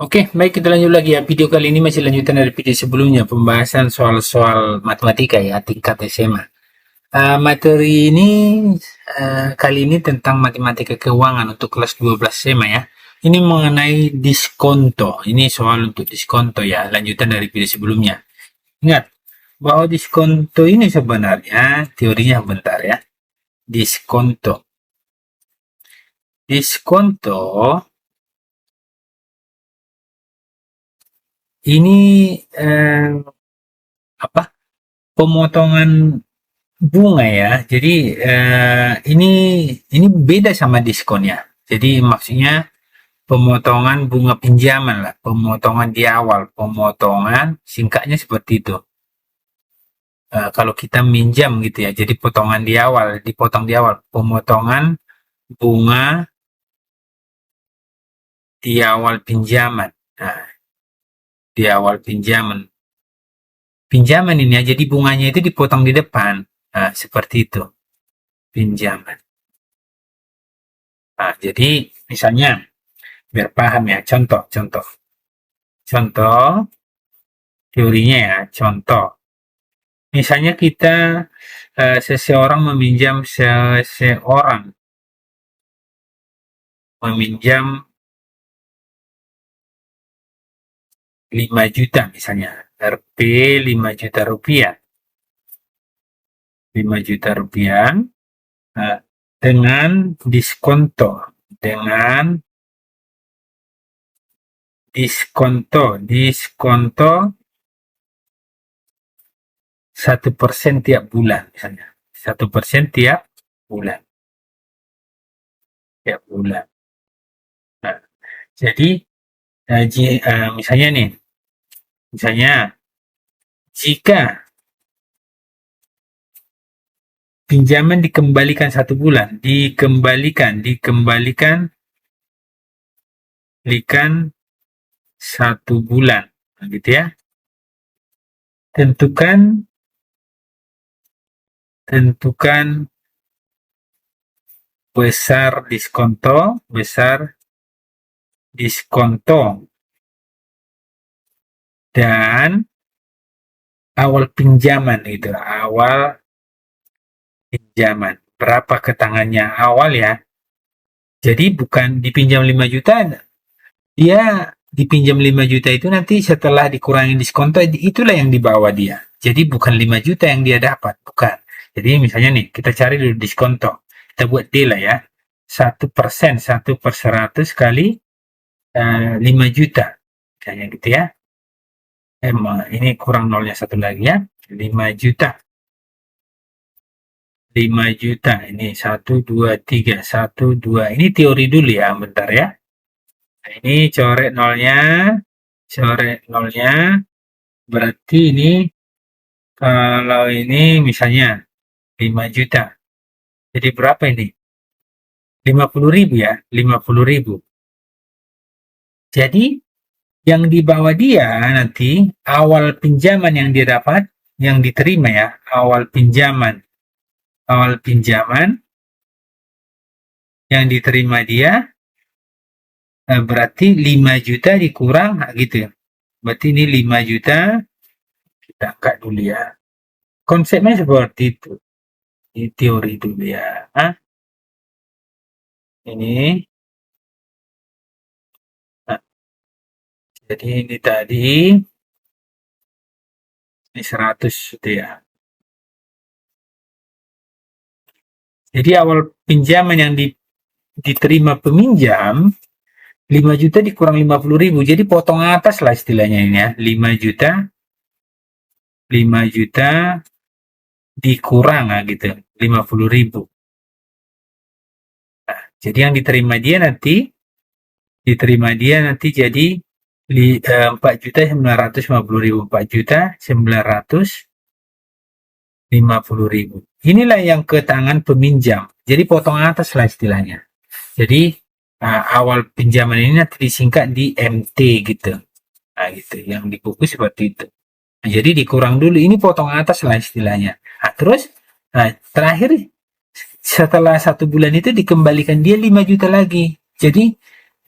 Oke, baik kita lanjut lagi ya. Video kali ini masih lanjutan dari video sebelumnya, pembahasan soal-soal matematika ya, tingkat SMA. Materi ini kali ini tentang matematika keuangan untuk kelas 12 SMA ya. Ini mengenai diskonto. Ini soal untuk diskonto ya, lanjutan dari video sebelumnya. Ingat bahwa diskonto ini sebenarnya teorinya bentar ya. Diskonto. Diskonto ini apa? Pemotongan bunga ya. Jadi ini beda sama diskonnya. Jadi maksudnya pemotongan bunga pinjaman lah, pemotongan di awal, pemotongan singkatnya seperti itu. Kalau kita minjam gitu ya, jadi potongan di awal, dipotong di awal, pemotongan bunga di awal pinjaman. Nah, di awal pinjaman. Pinjaman ini ya, jadi bunganya itu dipotong di depan. Nah, seperti itu. Pinjaman. Nah, jadi misalnya biar paham ya, contoh teorinya ya, contoh misalnya kita seseorang meminjam 5 juta misalnya, RP 5 juta rupiah, 5 juta rupiah dengan diskonto, diskonto 1% tiap bulan misalnya, 1% tiap bulan. Nah, jadi misalnya jika pinjaman dikembalikan 1 bulan, dikembalikan 1 bulan, gitu ya. Tentukan besar diskonto dan awal pinjaman itu, berapa ke tangannya awal ya. Jadi bukan dipinjam 5 juta, dia dipinjam 5 juta itu nanti setelah dikurangi diskonto itulah yang dibawa dia. Jadi bukan 5 juta yang dia dapat, bukan. Jadi misalnya nih, kita cari dulu diskonto. Kita buat D lah ya. 1%, 1/100 kali 5 juta. Misalnya gitu ya. Ini kurang nolnya satu lagi ya. 5 juta. 5 juta. Ini 1, 2, 3. 1, 2. Ini teori dulu ya, bentar ya. Nah, ini coret nolnya. Berarti ini kalau ini misalnya 5 juta. Jadi berapa ini? 50.000 ya, 50.000. Jadi yang dibawa dia nanti awal pinjaman yang dia dapat, yang diterima ya, awal pinjaman yang diterima dia berarti 5 juta dikurang gitu ya. Berarti ini 5 juta, kita angkat dulu ya. Konsepnya seperti itu. Ini teori dulu ya. Ini. Nah, jadi ini tadi ini 100 gitu ya. Jadi awal pinjaman yang diterima peminjam 5 juta dikurang 50.000. Jadi potong atas lah istilahnya ini ya. 5 juta dikurang gitu. 50.000. Nah, jadi yang diterima dia nanti jadi 4.950.000. 4.950.000. Inilah yang ke tangan peminjam. Jadi potong atas lah istilahnya. Jadi awal pinjaman ini nanti disingkat di MT gitu. Nah gitu, yang di buku seperti itu. Nah, jadi dikurang dulu, ini potong atas lah istilahnya. Nah, terus terakhir setelah 1 bulan itu dikembalikan dia 5 juta lagi. Jadi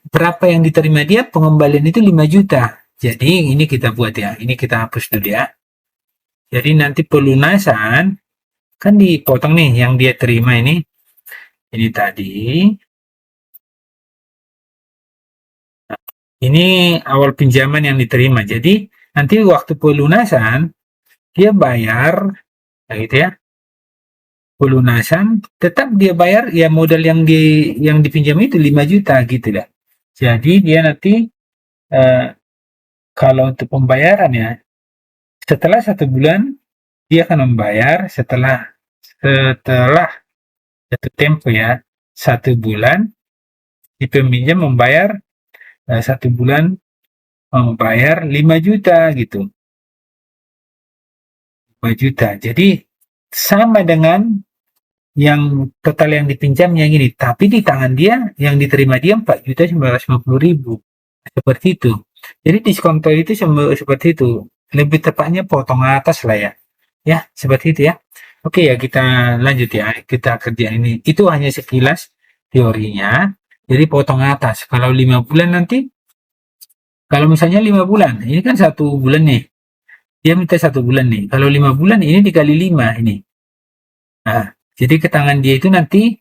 berapa yang diterima dia, pengembalian itu 5 juta. Jadi ini kita buat ya, ini kita hapus dulu ya. Jadi nanti pelunasan kan dipotong nih yang dia terima ini tadi. Ini awal pinjaman yang diterima. Jadi nanti waktu pelunasan dia bayar, ya gitu ya. Pelunasan tetap dia bayar ya modal yang dipinjam itu 5 juta gitu lah. Jadi dia nanti eh, kalau untuk pembayaran ya setelah 1 bulan dia akan membayar setelah jatuh tempo ya 1 bulan si peminjam membayar 1 bulan membayar 5 juta gitu. 5 juta. Jadi sama dengan yang total yang dipinjam yang ini, tapi di tangan dia yang diterima dia 4.950.000 seperti itu. Jadi diskonto itu seperti itu. Lebih tepatnya potong atas lah ya. Ya, seperti itu ya. Oke ya, kita lanjut ya. Kita kerja ini. Itu hanya sekilas teorinya. Jadi potong atas. Kalau 5 bulan nanti, kalau misalnya 5 bulan, ini kan 1 bulan nih. Dia minta 1 bulan nih. Kalau 5 bulan ini dikali 5 ini. Nah, jadi ke tangan dia itu nanti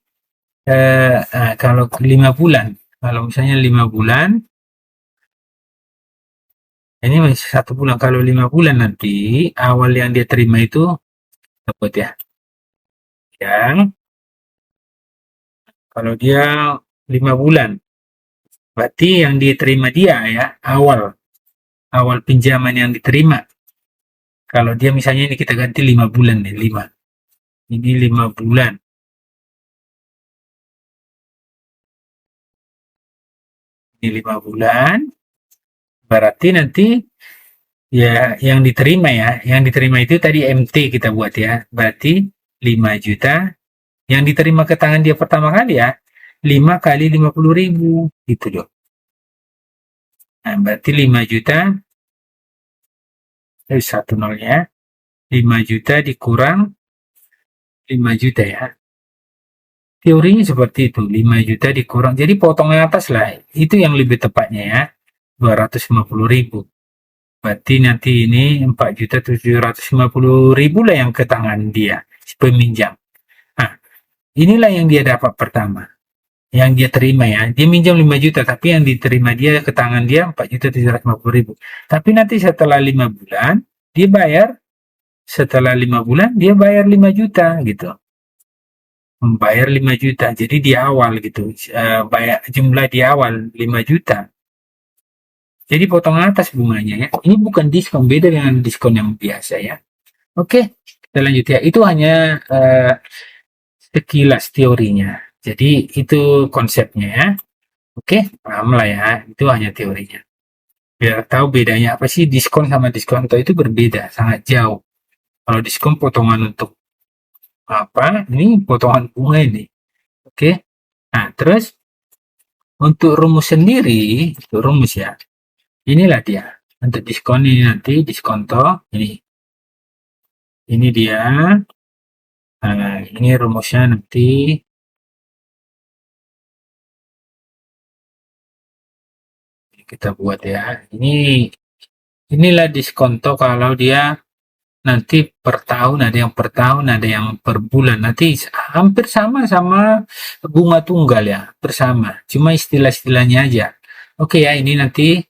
kalau 5 bulan, kalau misalnya 5 bulan, ini masih 1 bulan. Kalau 5 bulan nanti awal yang dia terima itu dapat ya. Yang kalau dia 5 bulan, berarti yang diterima dia ya awal pinjaman yang diterima. Kalau dia misalnya ini kita ganti 5 bulan nih, 5. Ini 5 bulan. Ini 5 bulan. Berarti nanti ya yang diterima ya, yang diterima itu tadi MT kita buat ya. Berarti 5 juta. Yang diterima ke tangan dia pertama kali ya, 5 kali 50.000 gitu dong. Nah, berarti 5 juta, 1 nolnya, 5 juta dikurang 5 juta ya. Teorinya seperti itu, 5 juta dikurang. Jadi potongnya atas lah, itu yang lebih tepatnya ya, 250.000. Berarti nanti ini 4.750.000 lah yang ke tangan dia, si peminjam. Nah, inilah yang dia dapat pertama. Yang dia terima ya, dia minjam 5 juta, tapi yang diterima dia ke tangan dia 4.750.000. Tapi nanti setelah 5 bulan, dia bayar, setelah 5 bulan, dia bayar 5 juta gitu. Membayar 5 juta, jadi di awal gitu, bayar jumlah di awal 5 juta. Jadi potong atas bunganya ya. Ini bukan diskon, beda dengan diskon yang biasa ya. Oke, kita lanjut ya. Itu hanya sekilas teorinya. Jadi itu konsepnya ya. Oke, paham lah ya. Itu hanya teorinya. Biar tahu bedanya apa sih diskon sama diskonto itu berbeda, sangat jauh. Kalau diskon potongan untuk apa? Ini potongan bunga ini. Oke. Nah, terus untuk rumus sendiri, itu rumus ya. Inilah dia. Untuk diskon ini nanti diskonto ini. Ini dia. Nah, ini rumusnya nanti kita buat ya. Inilah diskonto kalau dia nanti per tahun, ada yang per tahun, ada yang per bulan. Nanti hampir sama bunga tunggal ya, bersama. Cuma istilah-istilahnya aja. Oke ya, ini nanti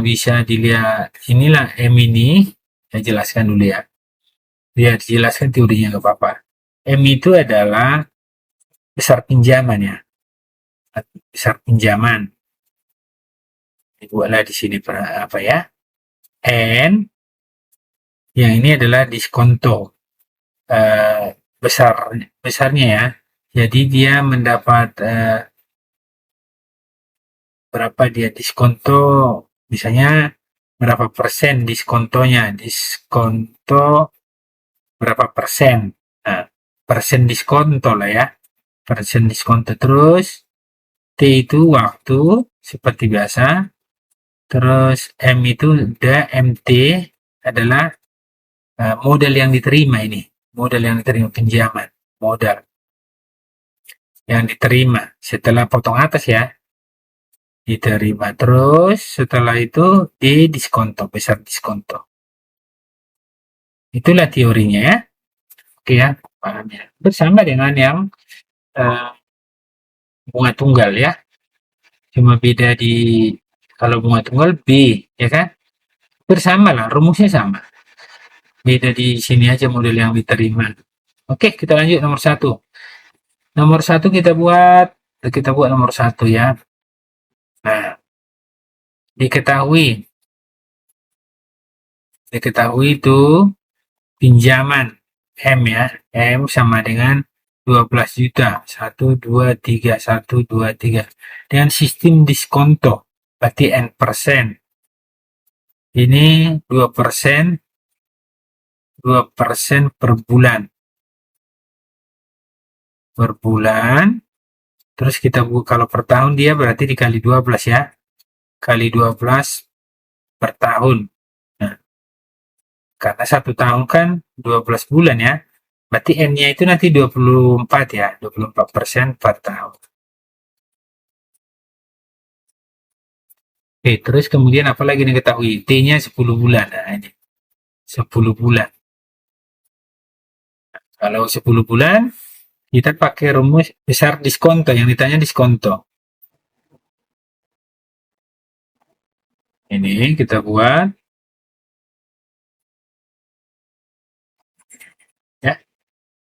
bisa dilihat. Inilah M ini, saya jelaskan dulu ya. Biar dijelaskan teorinya nggak apa-apa. M itu adalah besar pinjaman ya. Besar pinjaman. Dibuatlah di sini apa ya. N yang ini adalah diskonto. Besarnya ya. Jadi dia mendapat berapa dia diskonto, misalnya berapa persen diskontonya, diskonto berapa persen. Nah, persen diskonto lah ya. Persen diskonto terus T itu waktu seperti biasa. Terus M itu MT adalah modal yang diterima ini. Modal yang diterima pinjaman. Modal yang diterima setelah potong atas ya. diterima terus, setelah itu di diskonto, besar diskonto. Itulah teorinya ya. Oke ya, paham ya. Bersama dengan yang eh, bunga tunggal ya. Cuma beda di kalau bunga tunggal B, ya kan? Bersama lah, rumusnya sama. Beda di sini aja model yang diterima. Oke, kita lanjut nomor satu. Nomor satu kita buat nomor satu ya. Nah, diketahui, diketahui itu pinjaman M ya, M sama dengan 12 juta, 1, 2, 3, 1, 2, 3. Dengan sistem diskonto, berarti N persen. Ini 2%, 2% per bulan. Per bulan, terus kita kalau per tahun dia berarti dikali 12 ya. Kali 12 per tahun. Nah, karena 1 tahun kan 12 bulan ya. Berarti N-nya itu nanti 24 ya, 24% per tahun. Oke, terus kemudian apa lagi diketahui? T-nya 10 bulan. Nah, ini 10 bulan. Kalau 10 bulan, kita pakai rumus besar diskonto. Yang ditanya diskonto. Ini kita buat. Ya.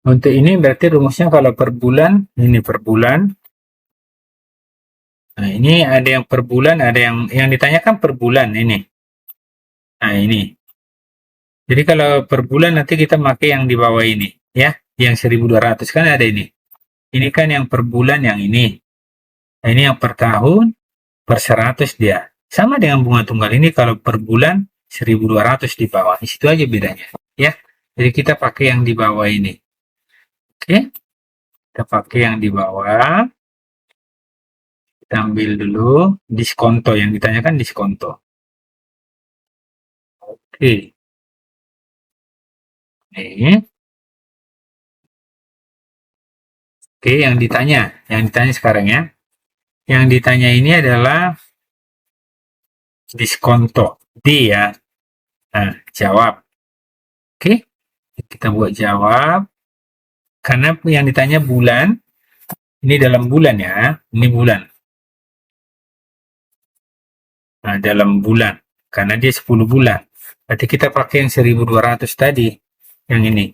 Untuk ini berarti rumusnya kalau per bulan, ini per bulan. Nah, ini ada yang per bulan, ada yang ditanyakan per bulan ini. Nah, ini. Jadi kalau per bulan nanti kita pakai yang di bawah ini, ya. Yang 1.200 kan ada ini. Ini kan yang per bulan yang ini. Nah, ini yang per tahun per 100 dia. Sama dengan bunga tunggal ini kalau per bulan 1.200 di bawah. Di situ aja bedanya, ya. Jadi kita pakai yang di bawah ini. Oke. Kita pakai yang di bawah. Kita ambil dulu diskonto, yang ditanyakan diskonto. Oke. Ini. Oke, yang ditanya sekarang ya. Yang ditanya ini adalah diskonto D ya. Nah, jawab. Oke, kita buat jawab. Karena yang ditanya bulan, ini dalam bulan ya. Ini bulan. Nah, dalam bulan. Karena dia 10 bulan. Berarti kita pakai yang 1.200 tadi. Yang ini.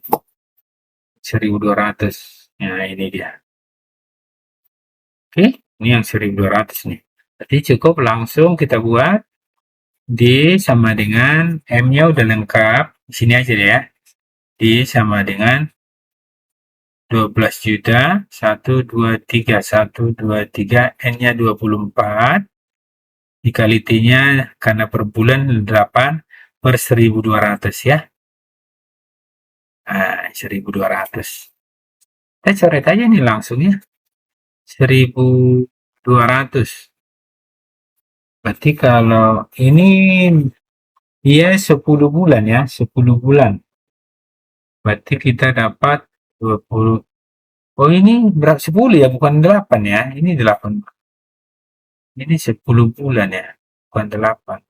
1.200. Nah, ini dia. Oke, ini yang 1.200 nih. Berarti cukup langsung kita buat D sama dengan M-nya udah lengkap. Di sini aja ya. D sama dengan 12 juta, 1, 2, 3, 1, 2, 3, N-nya 24, dikali T-nya karena per bulan 8 per 1.200 ya. Nah, 1.200. Kita coret aja nih langsung ya. 1.200. Berarti kalau ini dia 10 bulan ya, 10 bulan. Berarti kita dapat 20. Oh, ini berapa? 10 ya, bukan 8 ya. Ini 8. Ini 10 bulan ya, bukan 8.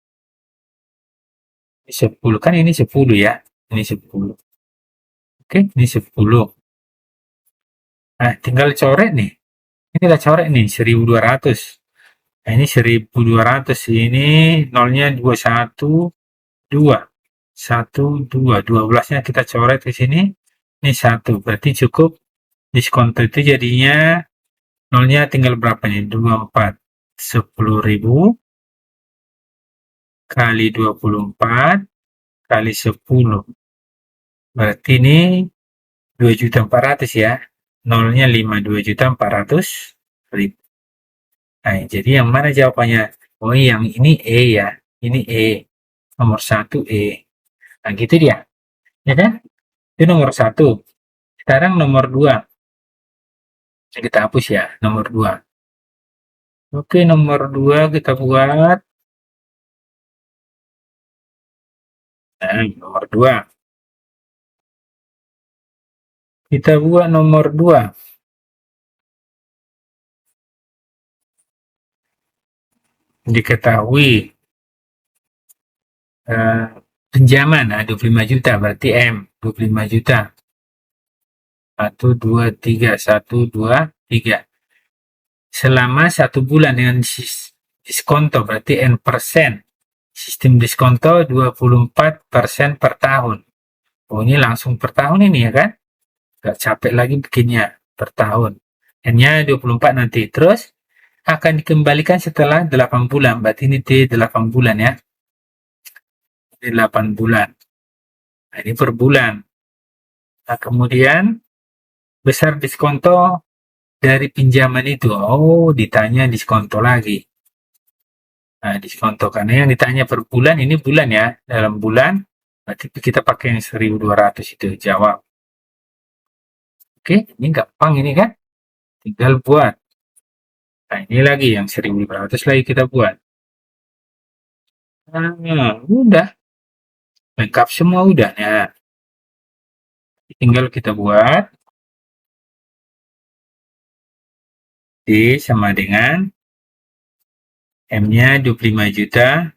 Ini 10 kan, ini 10 ya. Ini 10. Oke, ini 10. Nah, tinggal coret nih. Ini kita coret nih 1.200. Nah, ini 1.200. Ini nolnya 21, 2. 1, 2. 12-nya kita coret ke sini. Ini 1. Berarti cukup diskonto itu jadinya nolnya tinggal berapa nih? 24. 10.000 kali 24 kali 10. Berarti ini 2.400.000 ya. Nolnya 5, 2.400.000. Nah, jadi yang mana jawabannya? Oh, yang ini E ya. Ini E. Nomor 1 E. Nah, gitu dia. Ya kan? Itu nomor 1. Sekarang nomor 2. Kita hapus ya, nomor 2. Oke, nomor 2 kita buat. Nah, nomor 2. Kita buat nomor 2. diketahui pinjaman, 25 juta, berarti M, 25 juta. 1, 2, 3, 1, 2, 3. Selama 1 bulan dengan diskonto, berarti N persen. Sistem diskonto 24% per tahun. Oh, ini langsung per tahun ini ya kan? Gak capek lagi bikinnya per tahun. N-nya 24 nanti. Terus akan dikembalikan setelah 8 bulan. Berarti ini T8 bulan ya. 8 bulan. Nah, ini per bulan. Nah, kemudian besar diskonto dari pinjaman itu. Oh, ditanya diskonto lagi. Nah, diskonto karena yang ditanya per bulan ini bulan ya. Dalam bulan berarti kita pakai yang 1.200 itu jawab. Oke, ini gampang ini kan? Tinggal buat. Nah, ini lagi yang 1.200 lagi kita buat. Nah, udah. Lengkap semua udah. Nah, tinggal kita buat. D sama dengan M-nya 25 juta.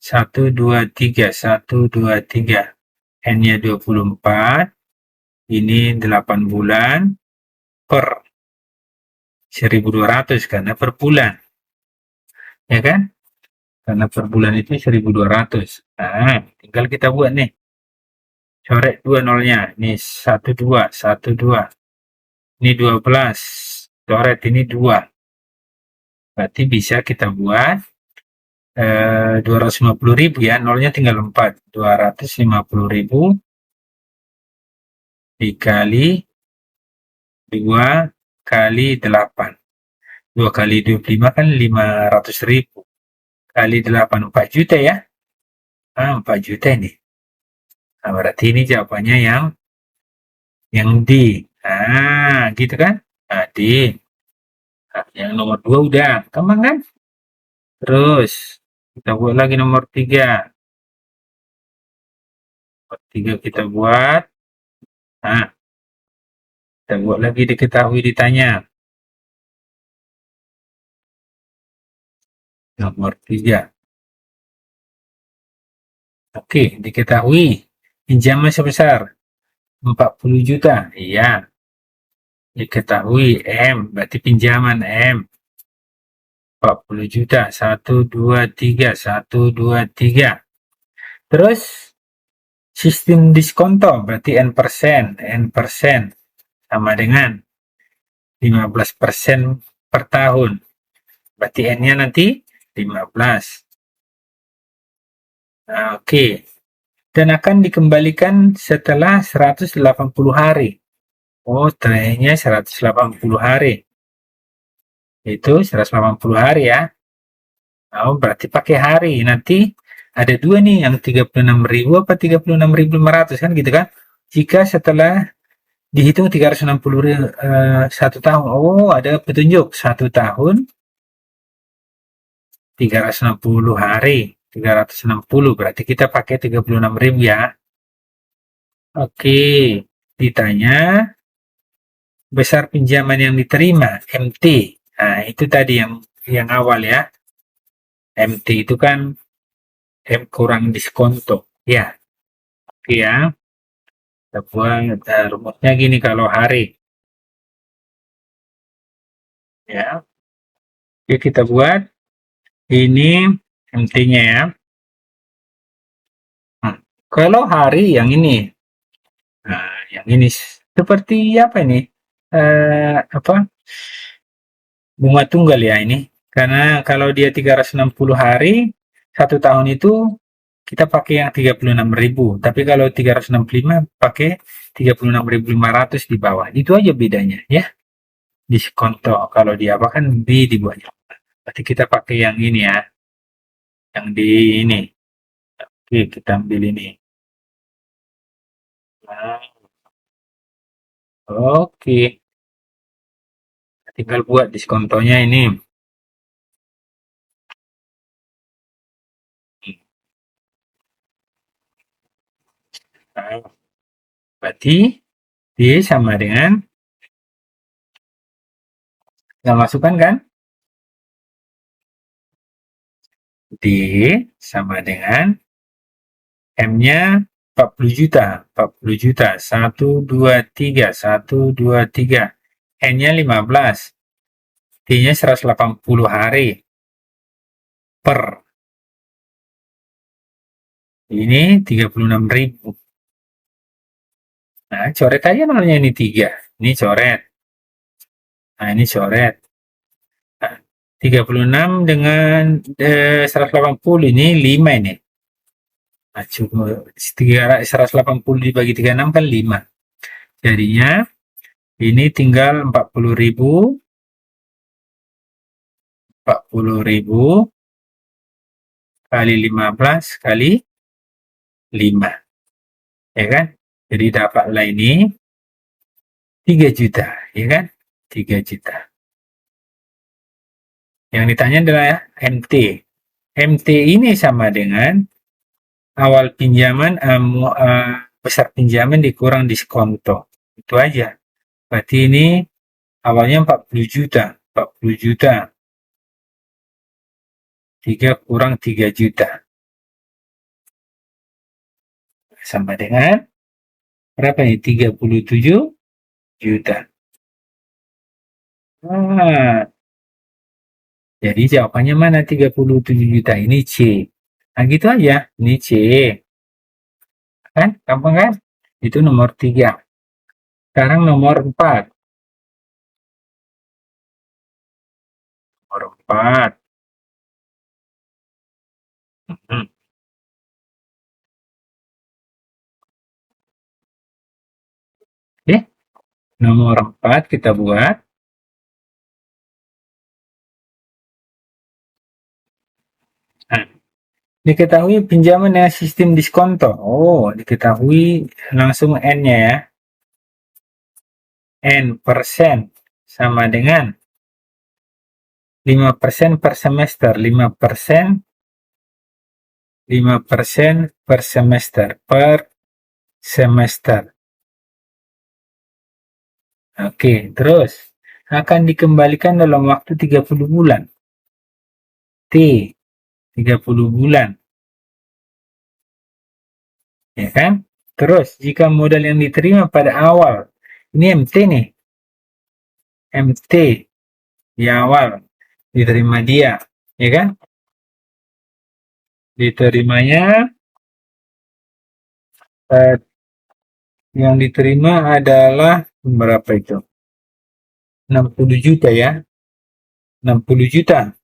1, 2, 3. 1, 2, 3. N-nya 24. Ini 8 bulan per 1.200 karena per bulan. Ya kan? Karena per bulan itu 1.200. Nah, tinggal kita buat nih. Coret 2 nolnya. Ini 1, 2. 1, 2. Ini 12. Coret ini 2. Berarti bisa kita buat 250.000 ya. Nolnya tinggal 4. 250.000 dikali 2 kali 8. 2 kali 25 kan 500.000. Kali 8, 4 juta ya. 4 juta ini. Nah, berarti ini jawabannya yang D. Nah, gitu kan? Nah, D. Nah, yang nomor 2 udah. Gampang kan? Terus, kita buat lagi nomor 3. Nomor 3 kita buat. Nah, kita buat lagi diketahui ditanya. Nomor 3. Oke, diketahui. Pinjaman sebesar 40 juta. Iya. Diketahui M, berarti pinjaman M. 40 juta. 1, 2, 3. 1, 2, 3. Terus, sistem diskonto, berarti N persen. N persen sama dengan 15% per tahun. Berarti N-nya nanti 15. Oke. Dan akan dikembalikan setelah 180 hari. Oh, trennya 180 hari. Itu 180 hari ya. Oh, berarti pakai hari. Nanti ada dua nih, yang 36.000 apa 36.500 kan gitu kan. Jika setelah dihitung 360 1 tahun. Oh, ada petunjuk 1 tahun 360 hari. 360 berarti kita pakai 36.000 ya. Oke, ditanya besar pinjaman yang diterima MT. Nah, itu tadi yang awal ya. MT itu kan M kurang diskonto. Ya, oke ya. Kita buat rumusnya gini kalau hari. Ya, oke kita buat ini MT-nya ya. Nah, kalau hari yang ini. Nah, yang ini seperti apa ini? Apa? Bunga tunggal ya ini. Karena kalau dia 360 hari, 1 tahun itu kita pakai yang 36.000. Tapi kalau 365 pakai 36.500 di bawah. Itu aja bedanya ya. Diskonto. Kalau dia apa kan di bawahnya. Berarti kita pakai yang ini ya. Yang di ini. Oke, kita ambil ini. Nah, oke. Tinggal buat diskontonya ini. Nah, berarti D sama dengan tinggal masukkan kan? D sama dengan M-nya 40 juta. 40 juta. 1, 2, 3. 1, 2, 3. N-nya 15. T-nya 180 hari per. Ini 36.000. Nah, coret aja nolnya ini 3. Ini coret. Nah, ini coret. Nah, 36 dengan 180 ini 5 ini. Nah, cuma 180 dibagi 36 kan 5. Jadinya ini tinggal 40.000 kali 15 kali 5. Ya kan? Jadi dapatlah ini 3 juta, ya kan? 3 juta. Yang ditanya adalah MT. MT ini sama dengan awal pinjaman besar pinjaman dikurang diskonto. Itu aja. Berarti ini awalnya 40 juta. 40 juta. 3 kurang 3 juta. Sama dengan berapa ini? 37 juta. Nah, jadi jawabannya mana 37 juta? Ini C. Nah, gitu aja. Ini C. Kan? Gampang kan? Itu nomor 3. Sekarang nomor 4. Nomor 4. Hmm. Oke. Nomor 4 kita buat. Nah, diketahui pinjaman dengan sistem diskonto. Oh, diketahui langsung N-nya ya. N persen sama dengan 5% per semester. 5% 5% per semester. Per semester. Oke, terus akan dikembalikan dalam waktu 30 bulan. T, 30 bulan. Ya kan? Terus, jika modal yang diterima pada awal, ini MT nih. MT di awal diterima dia, ya kan? Diterimanya yang diterima adalah berapa itu? 60 juta ya. 60 juta.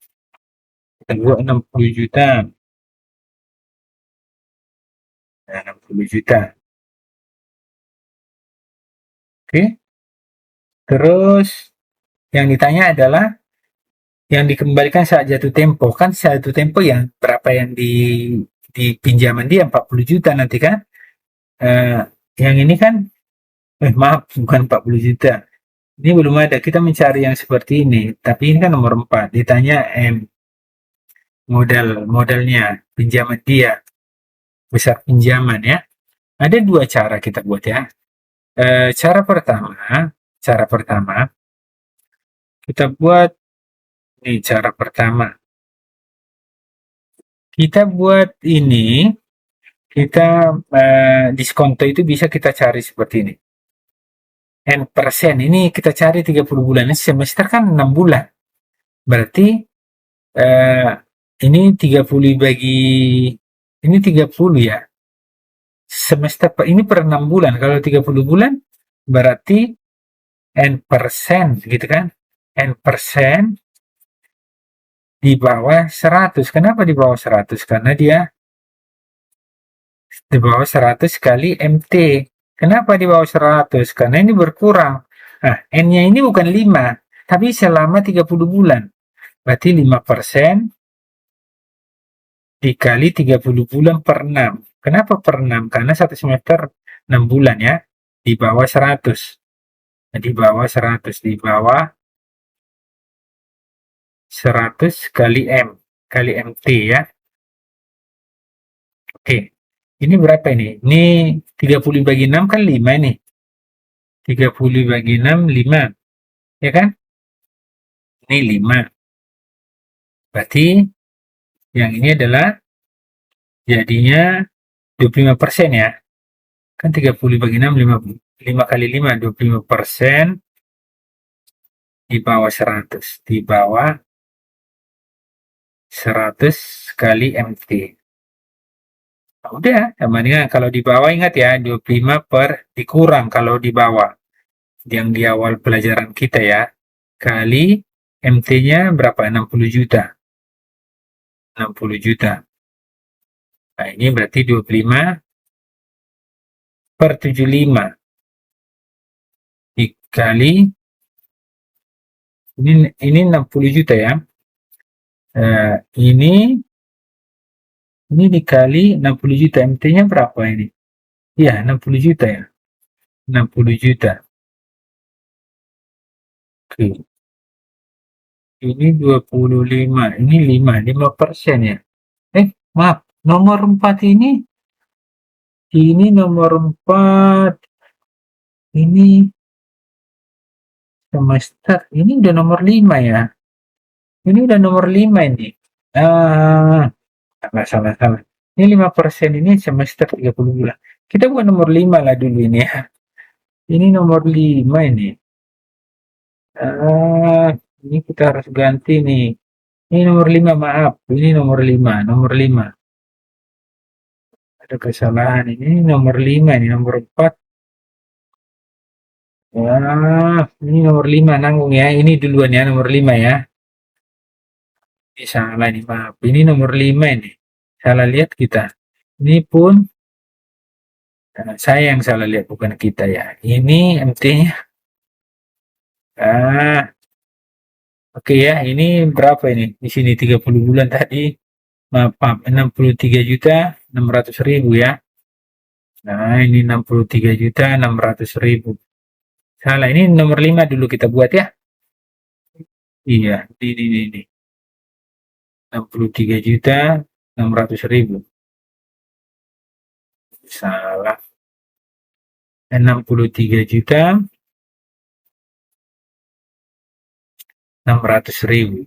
Kita buat 60 juta. Nah, 60 juta. Oke. Terus yang ditanya adalah yang dikembalikan saat jatuh tempo. Kan saat jatuh tempo yang berapa yang di pinjaman dia 40 juta nanti kan. Eh, yang ini kan maaf bukan 40 juta. Ini belum ada. Kita mencari yang seperti ini. Tapi ini kan nomor 4. Ditanya modalnya, pinjaman dia, besar pinjaman ya. Ada dua cara kita buat ya. Cara pertama kita buat ini cara pertama. Kita buat ini, kita diskonto itu bisa kita cari seperti ini. N persen ini kita cari 30 bulan. Semester kan 6 bulan. Berarti ini 30 bagi ini 30 ya. Semester ini per 6 bulan. Kalau 30 bulan berarti N persen gitu kan. N persen di bawah 100. Kenapa di bawah 100? Karena dia di bawah 100 kali MT. Kenapa di bawah 100? Karena ini berkurang. Nah, N-nya ini bukan 5, tapi selama 30 bulan. Berarti 5% dikali 30 bulan per 6. Kenapa per 6? Karena satu semester 6 bulan ya. Di bawah 100. Nah, di bawah 100. Di bawah 100 kali M. Kali MT ya. Oke. Ini berapa ini? Ini 30 bagi 6 kan 5 nih. 30 bagi 6, 5. Ya kan? Ini 5. Berarti Yang ini adalah jadinya 25% ya. Kan 30 bagi 6, 5 kali 5, 25%, di bawah 100. Di bawah 100 kali MT. Nah, udah, sama dengan kalau di bawah ingat ya, 25 per dikurang kalau di bawah. Yang di awal pelajaran kita ya. Kali MT-nya berapa? 60 juta. 60 juta. Nah, ini berarti 25 per 75 dikali ini 60 juta ya. Ini dikali 60 juta. MT-nya berapa ini? Iya, 60 juta ya. 60 juta. Oke. Ini 25. Ini 5% ya. Maaf. Nomor 4 ini. Ini nomor 4. Ini semester. Ini udah nomor 5 ya. Ini udah nomor 5 ini. Salah. Ini 5% ini semester 30 bulan. Kita buat nomor 5 lah dulu ini ya. Ini nomor 5 ini. Ini kita harus ganti nih. Ini nomor 5, maaf. Ini nomor 5, nomor 5. Ada kesalahan. Ini nomor 5, ini nomor 4. Ini nomor 5 nanggung ya. Ini duluan ya, nomor 5 ya. Ini salah nih, maaf. Ini nomor 5 ini. Salah lihat kita. Ini pun saya yang salah lihat, bukan kita ya. Ini MT-nya. Oke ya, ini berapa ini? Di sini 30 bulan tadi. Maaf, 63.600.000 ya. Nah, ini 63.600.000. Salah, ini nomor 5 dulu kita buat ya. Iya, ini. 63.600.000. Salah. 63.600.000.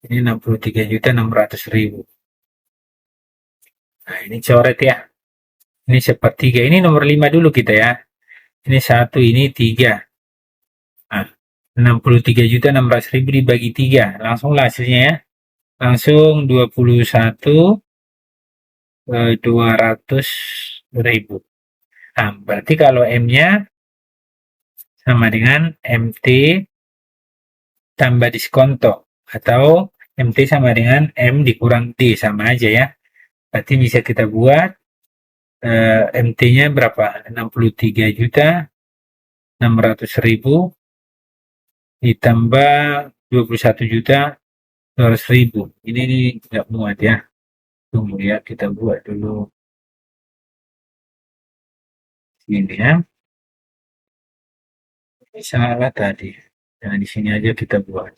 Ini 63.600.000. Nah, ini coret ya. Ini sepertiga. Ini nomor 5 dulu kita ya. Ini 1, ini 3. Nah, 63.600.000 dibagi 3. Langsung lah hasilnya ya. Langsung 21.200.000. Nah, berarti kalau M-nya sama dengan MT tambah diskonto. Atau MT sama dengan M dikurang D. Sama aja ya. Berarti bisa kita buat MT-nya berapa? 63.600.000 ditambah 21.200.000. Ini tidak muat ya. Tunggu ya, kita buat dulu. Ini ya. Ini salah tadi. Nah, di sini aja kita buat.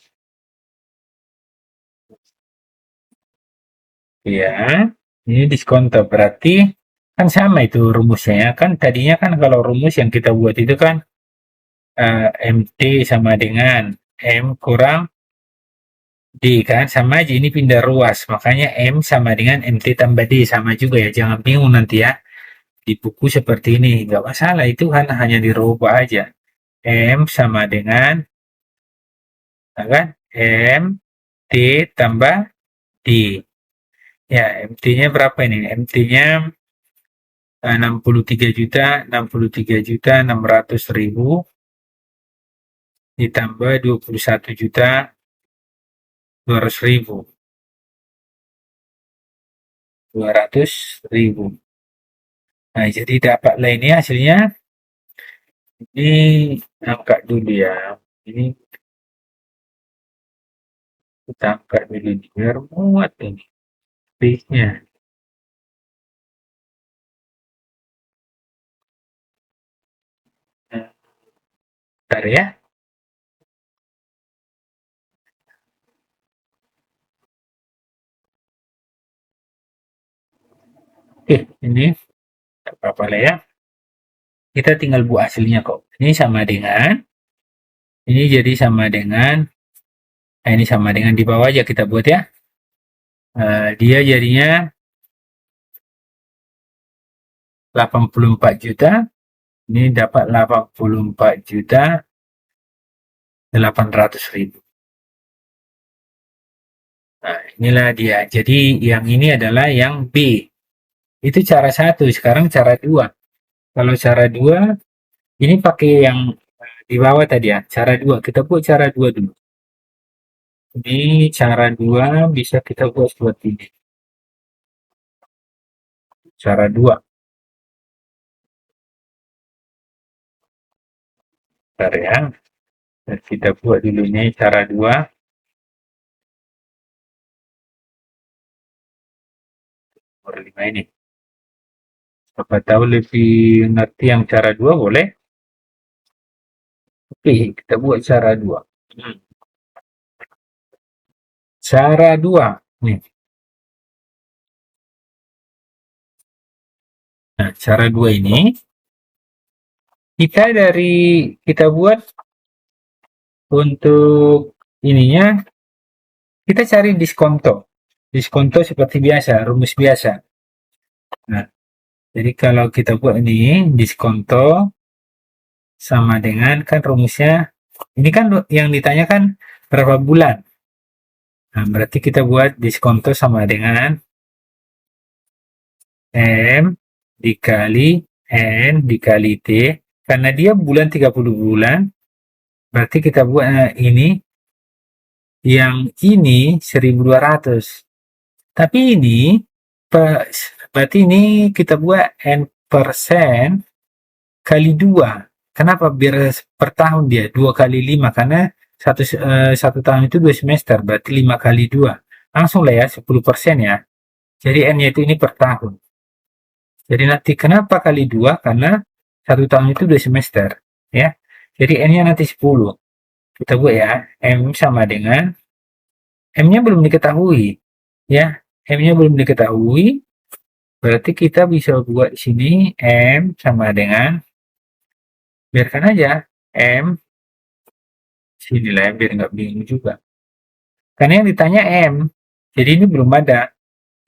Ya, ini diskonto berarti kan sama itu rumusnya ya. Kan tadinya kan kalau rumus yang kita buat itu kan MT sama dengan M kurang D kan, sama aja, ini pindah ruas, makanya M sama dengan MT tambah D, sama juga ya, jangan bingung nanti ya. Di buku seperti ini, nggak masalah, itu kan hanya dirubah aja. M sama dengan, kan, M, T tambah D. Ya, MT-nya berapa ini? MT-nya 63.600.000 ditambah 21.200.000. 200.000. Nah, jadi dapatlah ini hasilnya. Ini angka dulu ya. Ini kita angkat dulu biar muat ini space-nya. Bentar ya. Oke, ini tidak apa-apa lah ya. Kita tinggal buat hasilnya kok. Ini sama dengan, ini jadi sama dengan, nah ini sama dengan di bawah aja kita buat ya. Dia jadinya 84 juta. Ini dapat 84 juta 800.000. Nah, inilah dia. Jadi yang ini adalah yang B. Itu cara satu. Sekarang cara dua. Kalau cara dua, ini pakai yang di bawah tadi ya. Cara dua. Kita buat cara dua dulu. Ini cara dua bisa kita buat seperti ini. Cara dua. Bentar ya. Dan kita buat dulu ini cara dua. Nomor 5 ini. Siapa tahu lebih ngerti yang cara dua boleh. Oke, kita buat cara dua. Cara dua. Nih. Nah, cara dua ini kita buat untuk ininya kita cari diskonto. Diskonto seperti biasa, rumus biasa. Nah, jadi kalau kita buat ini diskonto sama dengan kan rumusnya ini kan yang ditanyakan berapa bulan. Nah, berarti kita buat diskonto sama dengan M dikali N dikali T. Karena dia bulan 30 bulan, berarti kita buat ini yang ini 1200. Tapi ini berarti ini kita buat N persen kali 2. Kenapa? Biar per tahun dia 2 kali 5 karena satu tahun itu 2 semester, berarti 5 kali 2. Langsung lah ya 10% ya. Jadi N-nya itu ini per tahun. Jadi nanti kenapa kali 2? Karena satu tahun itu 2 semester ya. Jadi N-nya nanti 10. Kita buat ya, M sama dengan M-nya belum diketahui ya. M-nya belum diketahui. Berarti kita bisa buat di sini M sama dengan biarkan aja M sini lah ya, biar nggak bingung juga. Karena yang ditanya M. Jadi ini belum ada.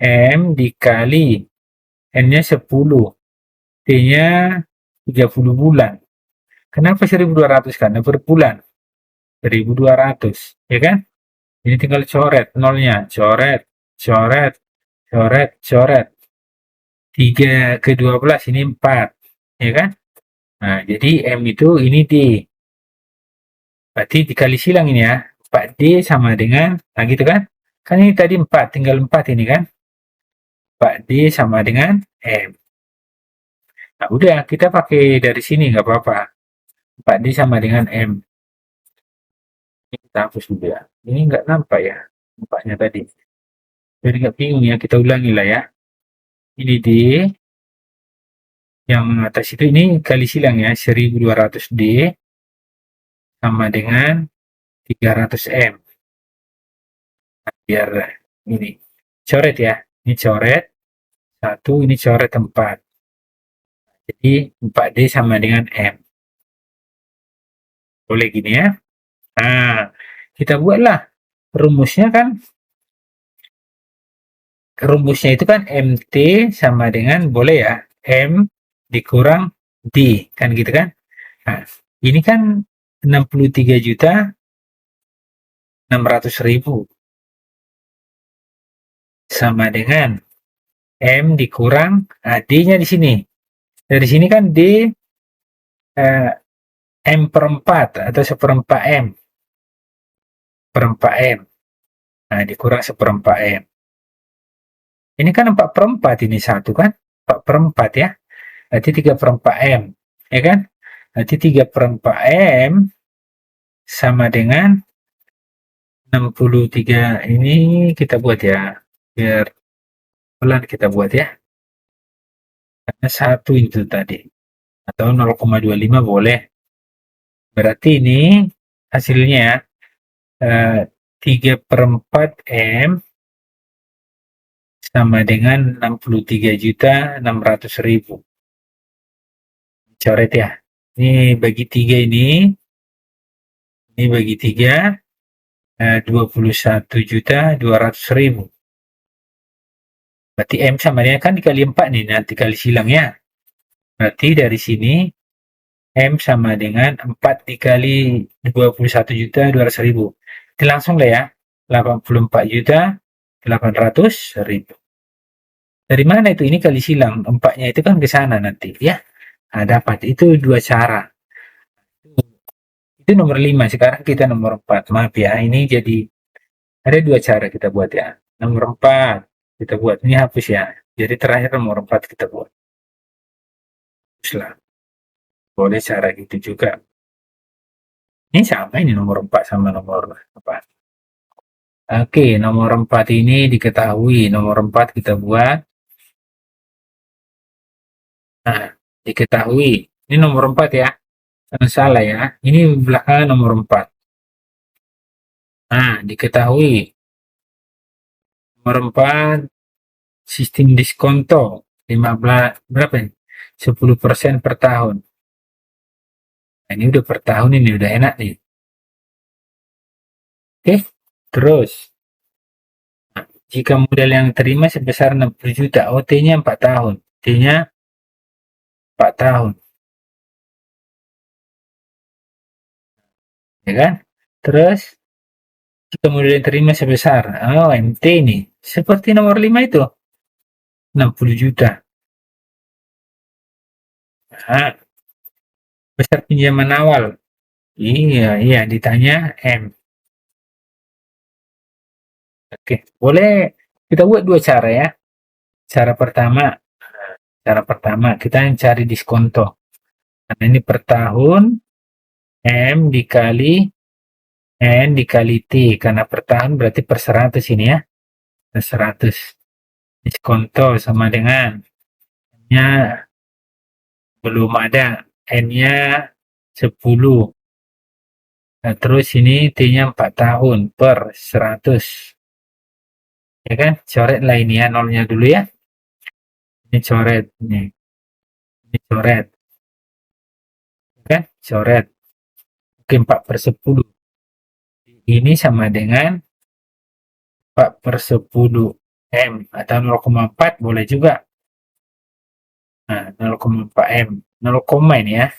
M dikali N-nya 10. T-nya 30 bulan. Kenapa 1200? Karena per bulan. 1200. Ya kan? Ini tinggal coret nolnya. Coret, coret, coret, coret. 3 ke 12 ini 4. Ya kan? Nah, jadi M itu ini D. Berarti dikali silang ini ya. 4D sama dengan, nah gitu kan? Kan ini tadi 4, tinggal 4 ini kan? 4D sama dengan M. Nah, udah, kita pakai dari sini, nggak apa-apa. 4D sama dengan M. Ini kita hapus dulu ya. Ini nggak nampak ya, 4-nya tadi. Jadi nggak bingung ya, kita ulangi lah ya. Ini D, yang atas itu ini kali silang ya, 1200D sama dengan 300M. Nah, biar ini coret ya, ini coret 1, ini coret 4. Jadi 4D sama dengan M. Boleh gini ya. Nah, kita buatlah rumusnya kan. Rumusnya itu kan MT sama dengan boleh ya M dikurang D kan gitu kan. Nah, ini kan 63.600.000 sama dengan M dikurang D-nya di sini. Dari sini kan D M per 4 atau seperempat M. Perempat M. Nah, dikurang seperempat M. Ini kan 4 per 4 ini satu kan. 4 per 4 ya. Berarti 3 per 4 M. Ya kan? Berarti 3 per 4 M sama dengan 63. Ini kita buat ya. Biar pelan kita buat ya. Karena 1 itu tadi. Atau 0,25 boleh. Berarti ini hasilnya ya. 3 per 4 M sama dengan 63.600.000. Coret ya. Ini bagi 3 ini bagi 3 21.200.000. Berarti M sama dengan kan dikali 4 nih, nanti kali silang ya. Berarti dari sini M sama dengan 4 dikali 21.200.000. Itu langsung lah ya. 84.800.000. Dari mana itu? Ini kali silang. 4-nya itu kan ke sana nanti ya. Nah, dapat. Itu dua cara. Itu nomor 5. Sekarang kita nomor 4. Maaf ya. Ini jadi ada dua cara kita buat ya. Nomor 4 kita buat. Ini hapus ya. Jadi terakhir nomor 4 kita buat. Hapuslah. Boleh cara gitu juga. Ini sama ini nomor 4 sama nomor apa? Oke, nomor 4 ini diketahui. Nomor 4 kita buat. Nah, diketahui. Ini nomor 4 ya. Jangan salah ya. Ini belakang nomor 4. Nah, diketahui. Nomor 4 sistem diskonto 15 berapa ini? 10% per tahun. Nah, ini udah per tahun ini udah enak nih. Oke, terus jika modal yang terima sebesar 60 juta, OT-nya 4 tahun. T-nya 4 tahun, ya kan? Terus jika modal yang terima sebesar, oh MT ini, seperti nomor 5 itu, 60 juta. Nah, besar pinjaman awal. Iya, iya, ditanya M. Oke, boleh kita buat dua cara ya. Cara pertama, kita cari diskonto. Karena ini per tahun, M dikali N dikali T. Karena per tahun berarti per 100 ini ya. Per 100. Diskonto sama dengan N-nya belum ada. N-nya 10. Nah, terus ini T-nya 4 tahun per 100. Ya kan? Coret lah ini ya, nolnya dulu ya. Ini coret. Ini coret. Ya kan? Coret. Oke, 4 per 10. Ini sama dengan 4 per 10 M atau 0,4 boleh juga. Nah, 0,4 M. 0, ini ya.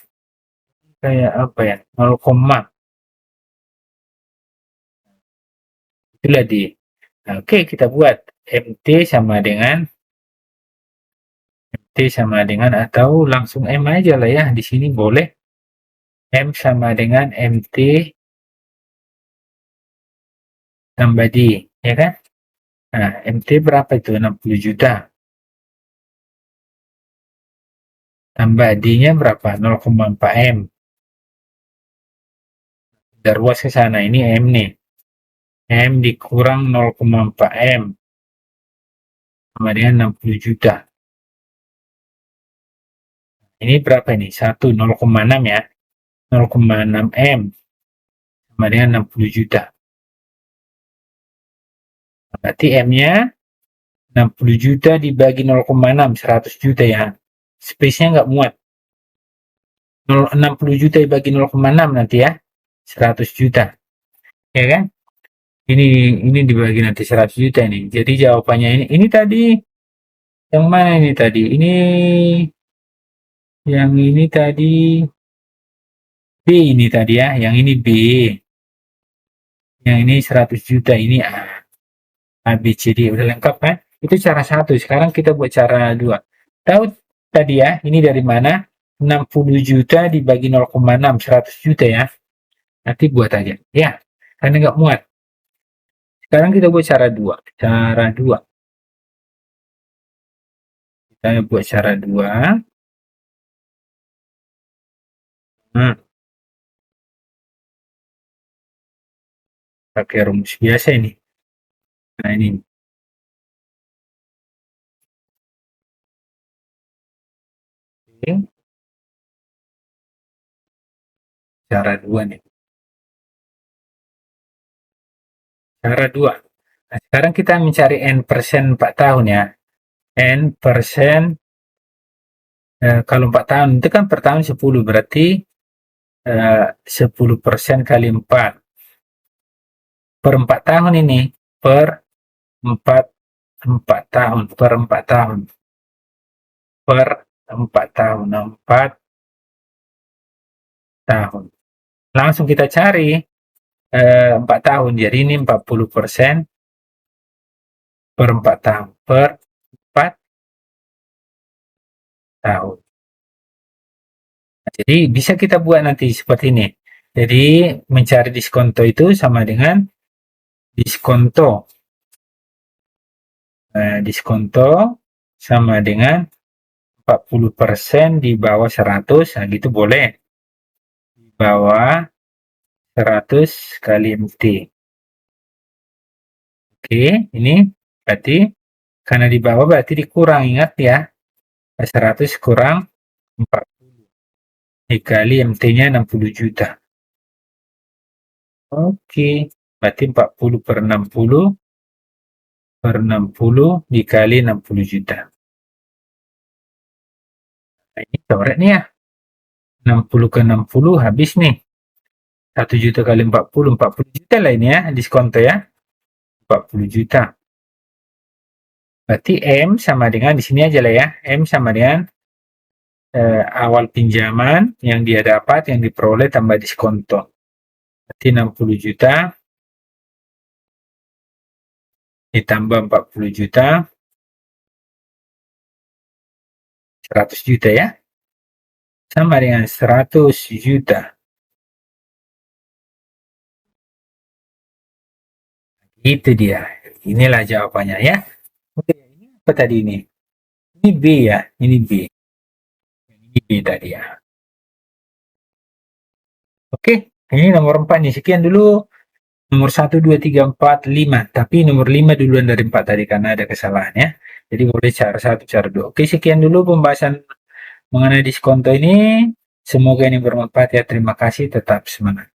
Kayak apa ya? 0, itulah di. Nah, oke, kita buat MT sama dengan atau langsung M aja lah ya. Di sini boleh. M sama dengan MT tambah D, ya kan? Nah, MT berapa itu? 60 juta. Tambah D-nya berapa? 0,4 M. Udah ruas ke sana. Ini M nih. M dikurang 0,4 M. Sama dengan 60 juta. Ini berapa ini? 1, 0,6 ya. 0,6 M. Sama dengan 60 juta. Berarti M-nya 60 juta dibagi 0,6, 100 juta ya. Space-nya nggak muat. 60 juta dibagi 0,6 nanti ya. 100 juta. Ya kan? Ini dibagi nanti 100 juta ini. Jadi jawabannya ini tadi yang mana ini tadi? Yang ini tadi B ini tadi ya. Yang ini B. Yang ini 100 juta ini A, B, C, D. Udah lengkap kan? Itu cara satu. Sekarang kita buat cara dua. Tahu tadi ya, ini dari mana? 60 juta dibagi 0,6, 100 juta ya. Nanti buat aja. Ya, karena nggak muat. Sekarang kita buat cara dua. Cara dua. Kita buat cara dua. Nah, pakai rumus biasa ini. Nah, ini. Oke. Cara dua nih. Cara dua. Nah, sekarang kita mencari N% 4 tahun ya. N%, kalau 4 tahun itu kan per tahun 10, berarti 10% kali 4. Per 4 tahun ini, per 4 4 tahun, per 4 tahun. Per 4 tahun, 4 tahun. Langsung kita cari 4 tahun, jadi ini 40% per 4 tahun, per 4 tahun. Nah, jadi bisa kita buat nanti seperti ini. Jadi mencari diskonto itu sama dengan diskonto. Diskonto sama dengan 40% di bawah 100, nah gitu boleh. Di bawah 100 kali MT. Oke, ini berarti karena di bawah berarti dikurang, ingat ya. 100 kurang 40 dikali MT-nya 60 juta. Oke, berarti 40 per 60 per 60 dikali 60 juta. Nah, ini coret nih ya. 60 ke 60 habis nih. 1 juta kali 40 juta lah ini ya, diskonto ya. 40 juta. Berarti M sama dengan, di sini aja lah ya. M sama dengan awal pinjaman yang dia dapat, yang diperoleh tambah diskonto. Berarti 60 juta ditambah 40 juta, 100 juta ya. Sama dengan 100 juta. Itu dia. Inilah jawabannya ya. Oke, ini apa tadi ini? Ini B ya, ini B. Ini B tadi ya. Oke, ini nomor 4 nih. Sekian dulu nomor 1, 2, 3, 4, 5. Tapi nomor 5 duluan dari 4 tadi karena ada kesalahan ya. Jadi boleh cara 1, cara 2. Oke, sekian dulu pembahasan mengenai diskonto ini. Semoga ini bermanfaat ya. Terima kasih, tetap semangat.